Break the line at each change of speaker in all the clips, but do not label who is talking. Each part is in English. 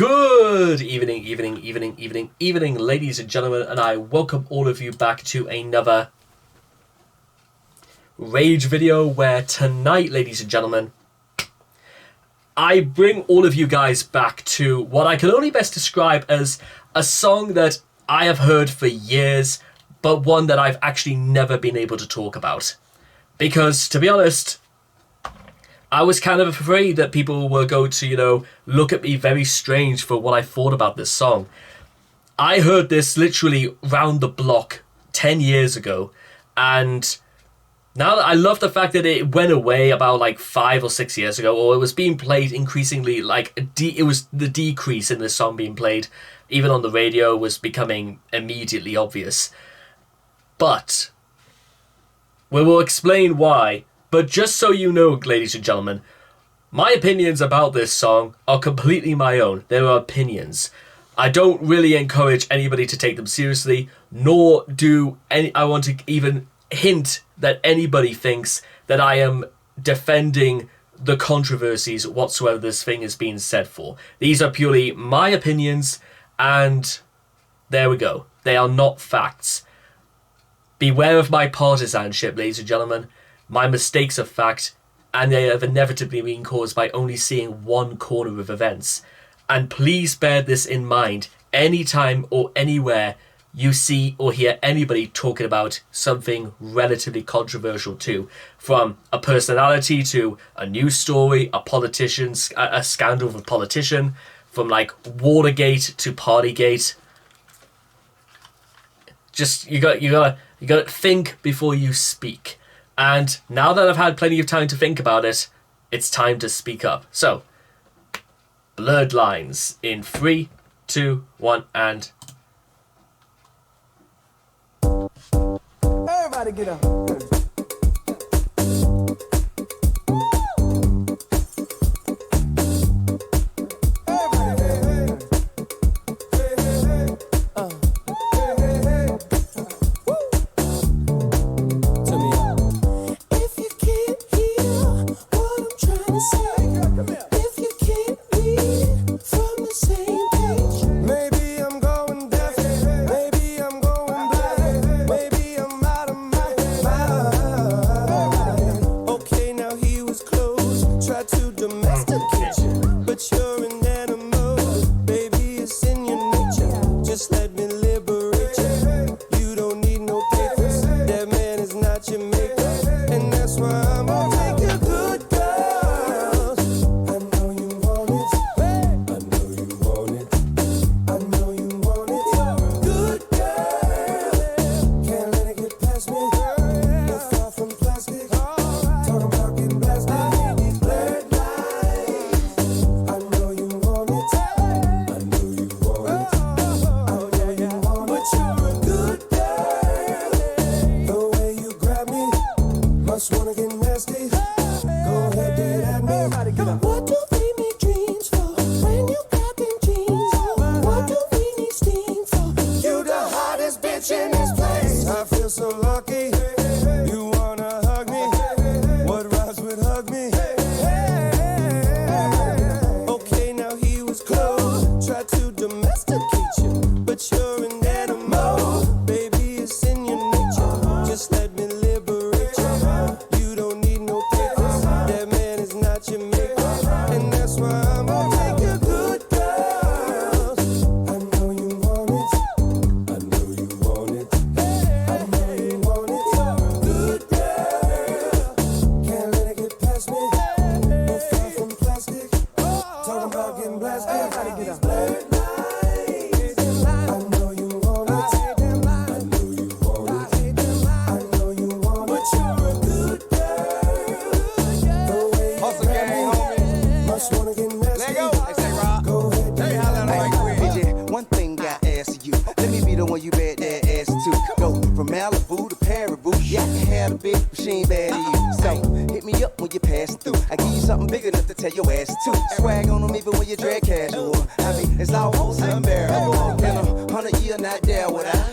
Good evening, ladies and gentlemen, and I welcome all of you back to another Rage video where tonight, ladies and gentlemen, I bring all of you guys back to what I can only best describe as a song that I have heard for years, but one that I've actually never been able to talk about. Because, to be honest, I was kind of afraid that people were going to, look at me very strange for what I thought about this song. I heard this literally round the block 10 years ago, and now I love the fact that it went away about like 5 or 6 years ago, or it was being played increasingly, it was the decrease in this song being played, even on the radio, was becoming immediately obvious. But we will explain why. But just so you know, ladies and gentlemen, my opinions about this song are completely my own. They are opinions. I don't really encourage anybody to take them seriously, nor do I want to even hint that anybody thinks that I am defending the controversies whatsoever this thing is being said for. These are purely my opinions, and there we go. They are not facts. Beware of my partisanship, ladies and gentlemen. My mistakes are fact, and they have inevitably been caused by only seeing one corner of events. And please bear this in mind anytime or anywhere you see or hear anybody talking about something relatively controversial too. From a personality to a news story, a politician, a scandal of a politician, from like Watergate to Partygate. Just, you gotta think before you speak. And now that I've had plenty of time to think about it, it's time to speak up. So, blurred lines in 3, 2, 1, and...
Everybody get up.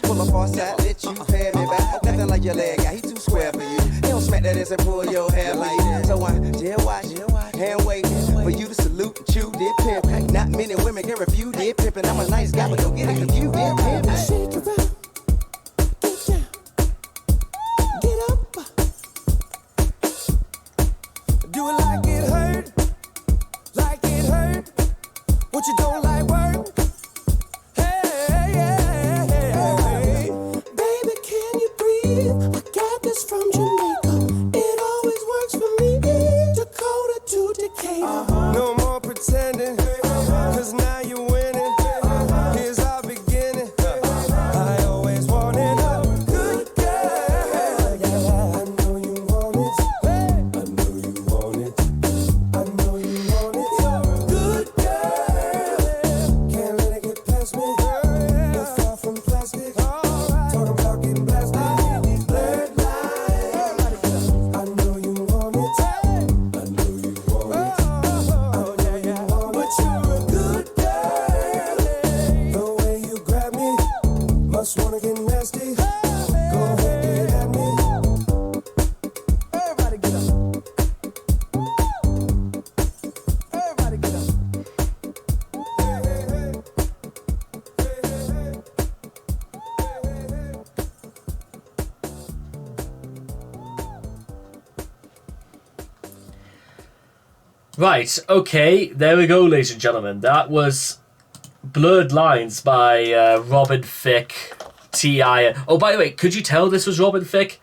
Pull up on side, let you pay me back. Nothing like your leg guy, he too square for you. He don't
smack that ass and pull your hair like that. So I just watch, hand wait for you to salute and chew dip pimp. Not many women can refuse dip pimp, and I'm a nice guy, but don't get it confused dip pimp. Shake it up, get down, get up. Do it like it hurt, like it hurt. What you don't like work? Hey, baby, can you breathe? I got this from Jamaica. It always works for me. Dakota to Decatur. No more pretending, cause now you're winning. Here's our beginning. I always wanted a good girl. Yeah, I know you want it. I know you want it. I know you want it. Good girl. Can't let it get past me. You're far from plastic. Talking about getting blasted. Blurred lines. I know you want it. I know you want it. I know you want it. But you're a good girl. The way you grab me, must wanna get nasty. Go ahead, get at me. Everybody get up. Everybody get up. Hey, hey, hey. Hey, hey, hey. Hey, hey, hey.
Right, okay, there we go, ladies and gentlemen. That was Blurred Lines by Robin Thicke, T.I. Oh, by the way, could you tell this was Robin Thicke?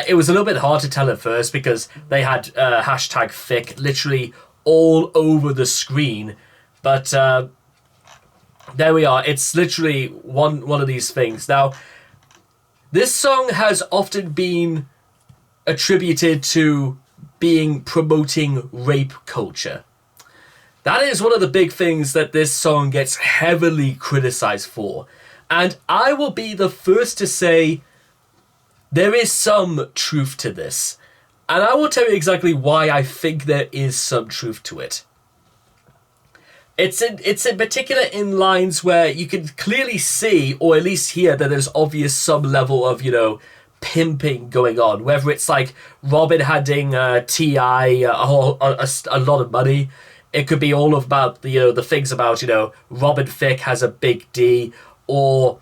It was a little bit hard to tell at first because they had hashtag Thicke literally all over the screen. But there we are. It's literally one of these things. Now, this song has often been attributed to being promoting rape culture. That is one of the big things that this song gets heavily criticized for. And I will be the first to say there is some truth to this. And I will tell you exactly why I think there is some truth to it. It's in particular in lines where you can clearly see, or at least hear, that there's obvious some level of, pimping going on. Whether it's like Robin handing T.I. a lot of money. It could be all about the things about, Robin Thicke has a big D, or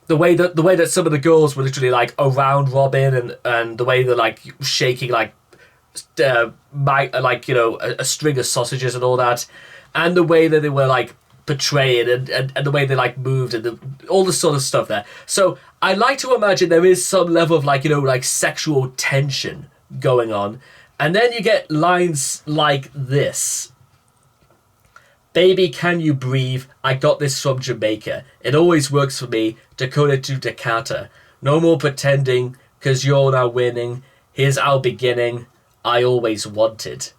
the way that some of the girls were literally like around Robin and the way they're like shaking a string of sausages and all that, and the way that they were like portrayed and the way they like moved and all the sort of stuff there. So I like to imagine there is some level of like sexual tension going on, and then you get lines like this. Baby, can you breathe? I got this from Jamaica. It always works for me. Dakota to Decatur. No more pretending, cause you're now winning. Here's our beginning. I always wanted.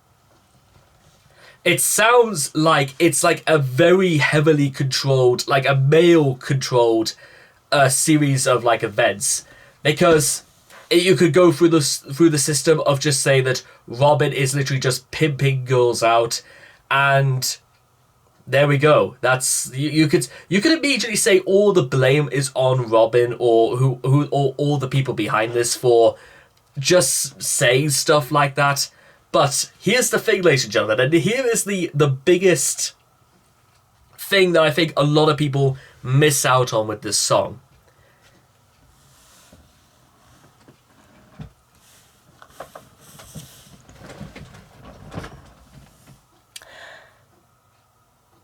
It sounds like it's like a very heavily controlled, like a male-controlled series of like events, because you could go through the system of just saying that Robin is literally just pimping girls out, and there we go. That's you could immediately say all the blame is on Robin or who or all the people behind this for just saying stuff like that. But here's the thing, ladies and gentlemen, and here is the biggest thing that I think a lot of people miss out on with this song.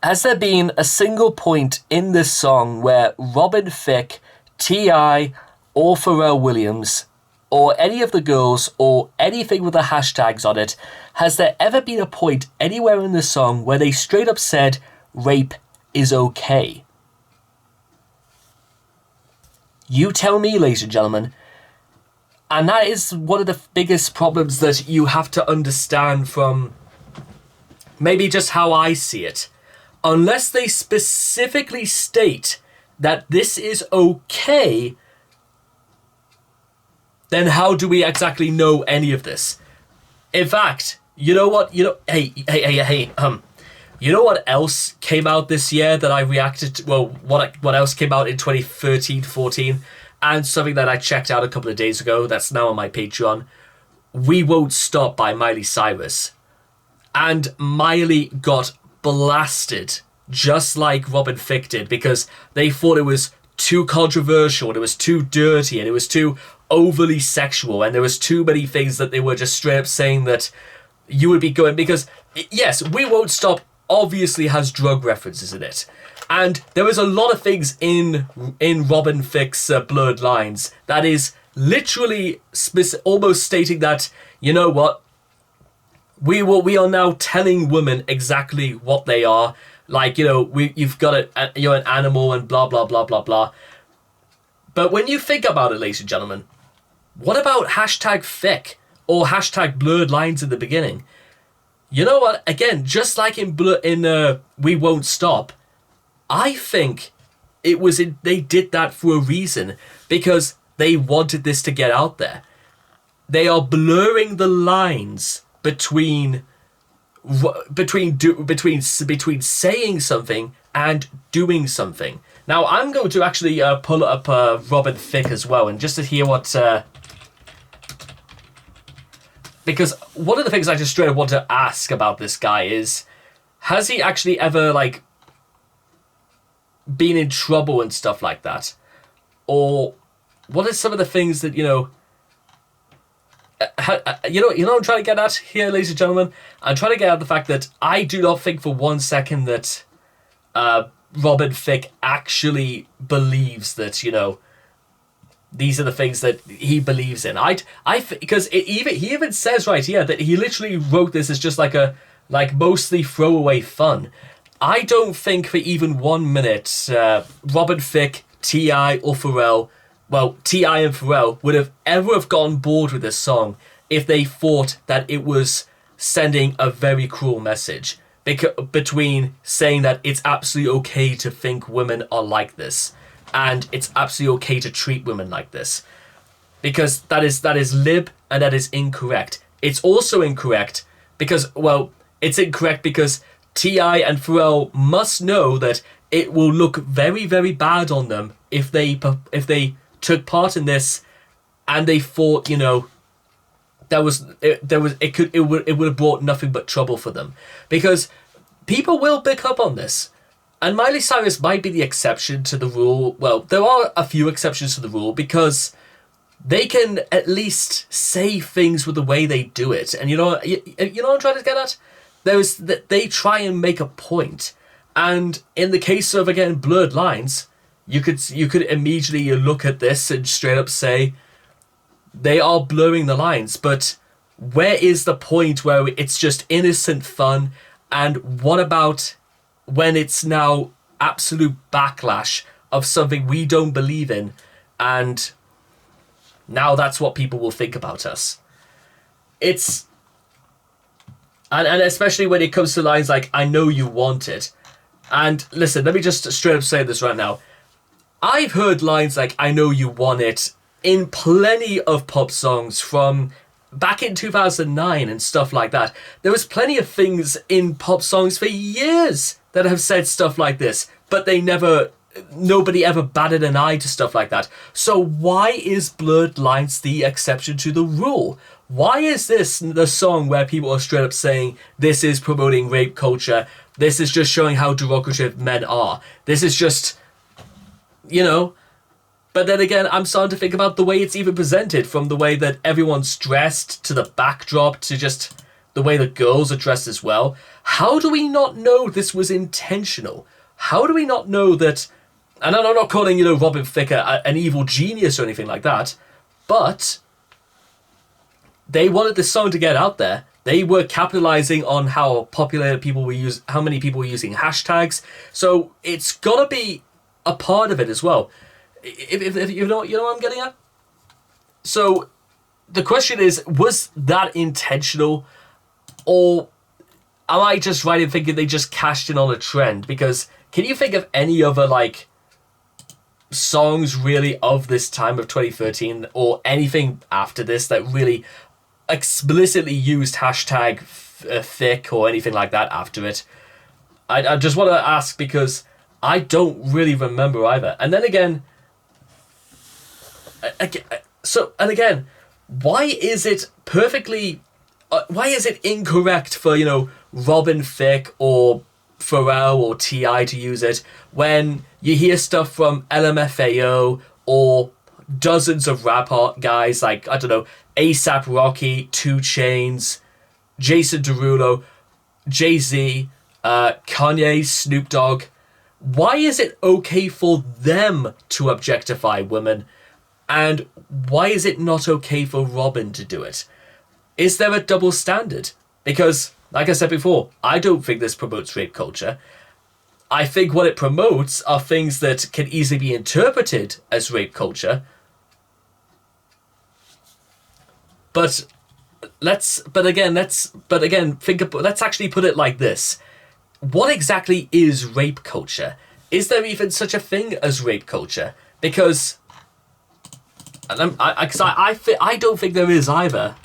Has there been a single point in this song where Robin Thicke, T.I., or Pharrell Williams, or any of the girls, or anything with the hashtags on it, has there ever been a point anywhere in this song where they straight up said rape is okay? You tell me, ladies and gentlemen. And that is one of the biggest problems that you have to understand from maybe just how I see it. Unless they specifically state that this is okay, then how do we exactly know any of this? In fact, you know what? You know what else came out this year that I reacted to? Well, what else came out in 2013, 14, and something that I checked out a couple of days ago that's now on my Patreon? We Won't Stop by Miley Cyrus. And Miley got blasted, just like Robin Thicke did, because they thought it was too controversial, and it was too dirty, and it was too overly sexual, and there was too many things that they were just straight up saying that you would be going, because yes, We Won't Stop obviously has drug references in it, and there is a lot of things in Robin Thicke's Blurred Lines that is literally almost stating that, you know what, we are now telling women exactly what they are. Like, you know, you've got you're an animal and blah, blah, blah, blah, blah. But when you think about it, ladies and gentlemen, what about hashtag Thicke or hashtag Blurred Lines in the beginning? You know what? Again, just like in We Won't Stop, I think they did that for a reason, because they wanted this to get out there. They are blurring the lines between saying something and doing something. Now, I'm going to actually pull up Robin Thicke as well, and just to hear what... because one of the things I just straight up want to ask about this guy is, has he actually ever, like, been in trouble and stuff like that? Or what are some of the things that, you know... You know what I'm trying to get at here, ladies and gentlemen? I'm trying to get at the fact that I do not think for one second that Robin Thicke actually believes that, you know, these are the things that he believes in. Because he even says right here that he literally wrote this as just like mostly throwaway fun. I don't think for even 1 minute Robin Thicke, T.I. or Pharrell, well, T.I. and Pharrell would have ever gone bored with this song if they thought that it was sending a very cruel message between saying that it's absolutely okay to think women are like this, and it's absolutely okay to treat women like this, because that is lib and that is incorrect. It's also incorrect because, well, it's incorrect because T.I. and Pharrell must know that it will look very, very bad on them if they took part in this, and they thought, you know, it would have brought nothing but trouble for them, because people will pick up on this, and Miley Cyrus might be the exception to the rule. Well, there are a few exceptions to the rule, because they can at least say things with the way they do it, and you know what I'm trying to get at? They try and make a point, and in the case of, again, Blurred Lines, you could immediately look at this and straight up say they are blurring the lines, but where is the point where it's just innocent fun, and what about when it's now absolute backlash of something we don't believe in, and now that's what people will think about us? It's... And especially when it comes to lines like, I know you want it. And listen, let me just straight up say this right now. I've heard lines like, I know you want it, in plenty of pop songs from back in 2009 and stuff like that. There was plenty of things in pop songs for years that have said stuff like this, but nobody ever batted an eye to stuff like that. So why is Blurred Lines the exception to the rule? Why is this the song where people are straight up saying this is promoting rape culture, this is just showing how derogative men are, this is just... You know, but then again, I'm starting to think about the way it's even presented, from the way that everyone's dressed to the backdrop to just the way the girls are dressed as well. How do we not know this was intentional? How do we not know that? And I'm not calling, you know, Robin Thicke an evil genius or anything like that, but they wanted this song to get out there. They were capitalizing on how popular people were how many people were using hashtags. So it's gotta be a part of it as well. If you know what I'm getting at? So the question is, was that intentional, or am I just right in thinking they just cashed in on a trend? Because can you think of any other, like, songs really of this time of 2013 or anything after this that really explicitly used hashtag Thicke or anything like that after it? I just want to ask, because I don't really remember either. And then again, why is it perfectly... why is it incorrect for, Robin Thicke or Pharrell or T.I. to use it when you hear stuff from LMFAO or dozens of rap art guys like, I don't know, A$AP Rocky, 2 Chainz, Jason Derulo, Jay-Z, Kanye, Snoop Dogg? Why is it okay for them to objectify women, and why is it not okay for Robin to do it? Is there a double standard? Because, like I said before, I don't think this promotes rape culture. I think what it promotes are things that can easily be interpreted as rape culture. But let's actually put it like this. What exactly is rape culture? Is there even such a thing as rape culture? Because I don't think there is either.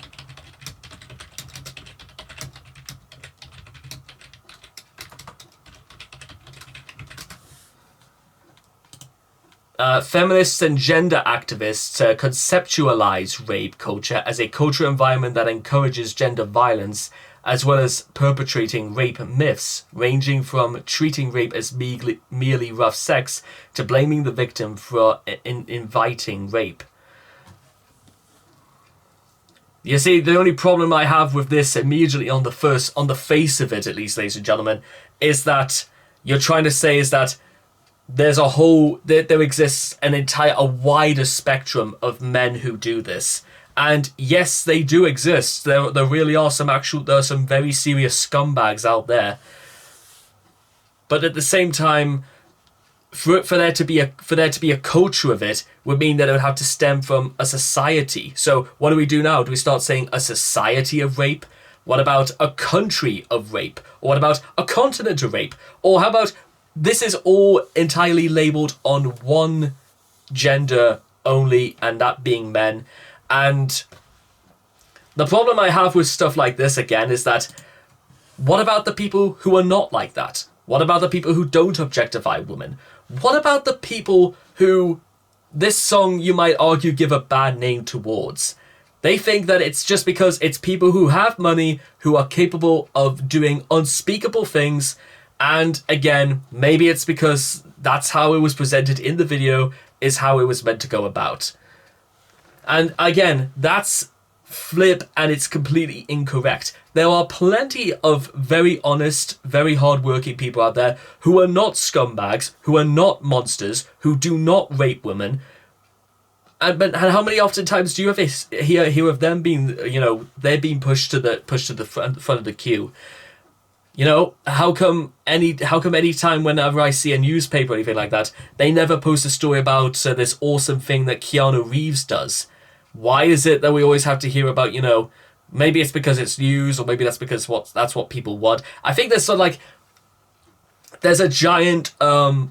Feminists and gender activists conceptualize rape culture as a cultural environment that encourages gender violence, as well as perpetrating rape myths, ranging from treating rape as merely rough sex to blaming the victim for inviting rape. You see, the only problem I have with this immediately on the face of it, at least, ladies and gentlemen, is that you're trying to say is that there exists a wider spectrum of men who do this. And yes, they do exist. There really are some very serious scumbags out there. But at the same time, for there to be a culture of it would mean that it would have to stem from a society. So what do we do now? Do we start saying a society of rape? What about a country of rape? Or what about a continent of rape? Or how about this is all entirely labelled on one gender only, and that being men? And the problem I have with stuff like this, again, is that what about the people who are not like that? What about the people who don't objectify women? What about the people who this song, you might argue, give a bad name towards? They think that it's just because it's people who have money, who are capable of doing unspeakable things. And again, maybe it's because that's how it was presented in the video, is how it was meant to go about. And again, that's flip and it's completely incorrect. There are plenty of very honest, very hardworking people out there who are not scumbags, who are not monsters, who do not rape women. And how many oftentimes do you hear of them being, they're being pushed to the front of the queue? How come any time whenever I see a newspaper or anything like that, they never post a story about this awesome thing that Keanu Reeves does? Why is it that we always have to hear about, maybe it's because it's news, or maybe that's because that's what people want. I think there's sort of like, there's a giant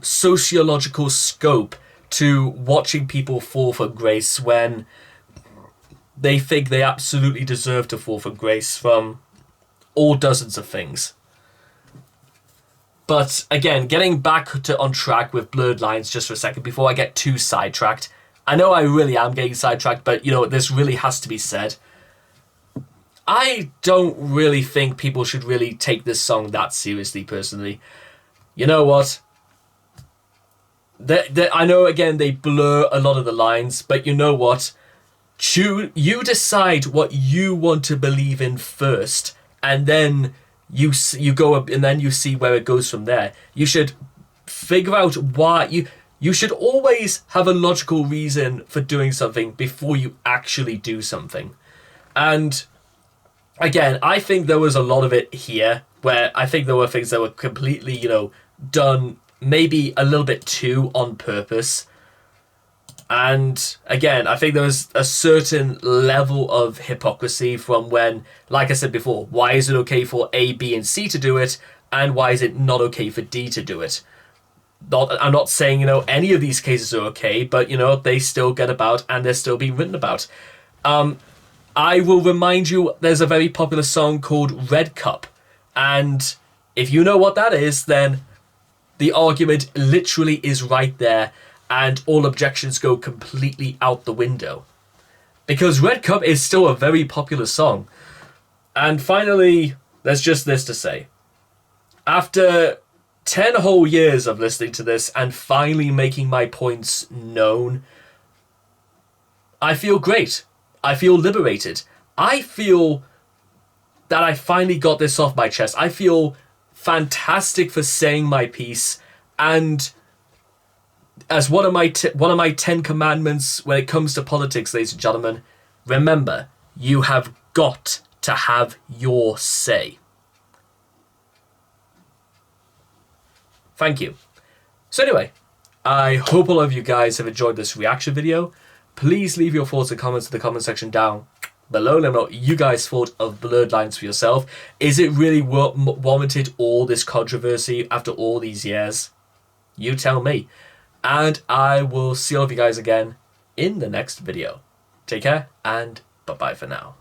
sociological scope to watching people fall from grace when they think they absolutely deserve to fall from grace from all dozens of things. But again, getting back on track with Blurred Lines just for a second before I get too sidetracked. I know I really am getting sidetracked, but this really has to be said. I don't really think people should really take this song that seriously, personally. You know what? I know, again, they blur a lot of the lines, but you know what? You decide what you want to believe in first, and then you go up, and then you see where it goes from there. You should figure out why you should always have a logical reason for doing something before you actually do something. And again, I think there was a lot of it here where I think there were things that were completely, done maybe a little bit too on purpose. And again, I think there was a certain level of hypocrisy from when, like I said before, why is it okay for A, B, and C to do it, and why is it not okay for D to do it? I'm not saying, any of these cases are okay, but, they still get about and they're still being written about. I will remind you, there's a very popular song called Red Cup. And if you know what that is, then the argument literally is right there and all objections go completely out the window. Because Red Cup is still a very popular song. And finally, there's just this to say. After 10 whole years of listening to this and finally making my points known, I feel great. I feel liberated. I feel that I finally got this off my chest. I feel fantastic for saying my piece, and as one of my 10 commandments when it comes to politics, ladies and gentlemen, remember, you have got to have your say. Thank you. So anyway, I hope all of you guys have enjoyed this reaction video. Please leave your thoughts and comments in the comment section down below. Let me know what you guys thought of Blurred Lines for yourself. Is it really warranted all this controversy after all these years? You tell me. And I will see all of you guys again in the next video. Take care and bye-bye for now.